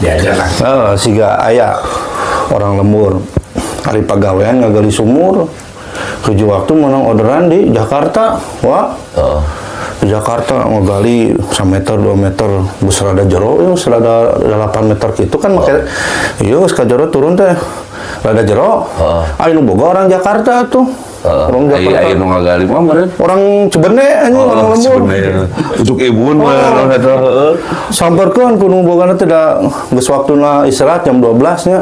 diajar lah. Siga aya orang lembur hari pagawean ngagali sumur kerja waktu menang orderan di Jakarta. Wah di Jakarta ngegali 1 meter 2 meter bus rada jero ya serada 8 meter gitu kan make iya geus ka jero turun teh rada jero anu boga orang Jakarta tuh orang Jakarta aya nu ngagali mah meureun orang Cibene anjing orang lembur untuk ibuun mah eta samperkeun ku nu bogana teh da geus waktuna istirahat jam 12 nya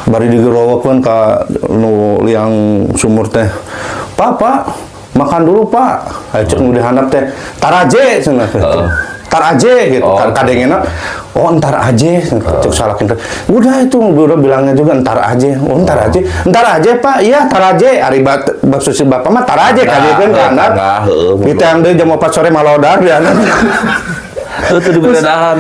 bari digerowokeun ka nu liang sumur teh Pak makan dulu Pak cek nu dihandap teh tar aje cenah tar aje gitu kadengena ntar aje cek salakin udah itu udah bilangnya juga ntar aje ntar aje Pak iya tar aje ari susi bapak mah tar aje kadieun ka anak kita yang deui jam 4 sore malodar di anak itu dibedaan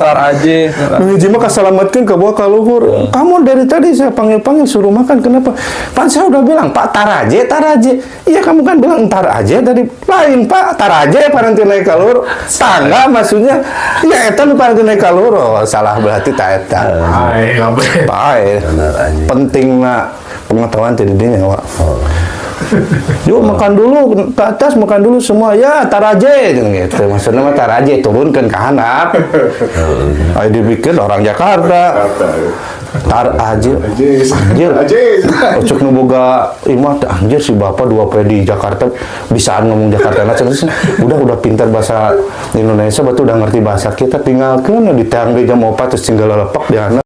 tar aje hiji mah kasalametkeun ka bawa ka luhur kamu dari tadi saya panggil suruh makan kenapa Pak saya udah bilang Pak tar aje iya kamu kan bilang ntar aje tadi lain Pak tar aje paranti naik ka luhur tangga maksudnya ya eta nu paranti naik ka luhur salah berarti ta eta bae pentingna pengetahuan tadi dinya Wak yuk makan dulu ke atas makan dulu semua ya tar aje gitu maksudnya mah tar aje turunkan ke handap ayo dipikir orang Jakarta tar aje anjir cek nu boga imah anjir si bapak 2 pedi Jakarta bisaan ngomong Jakarta nah udah pintar bahasa Indonesia batu udah ngerti bahasa kita tinggal kan di tangga jam 4 terus tinggal lepak di anak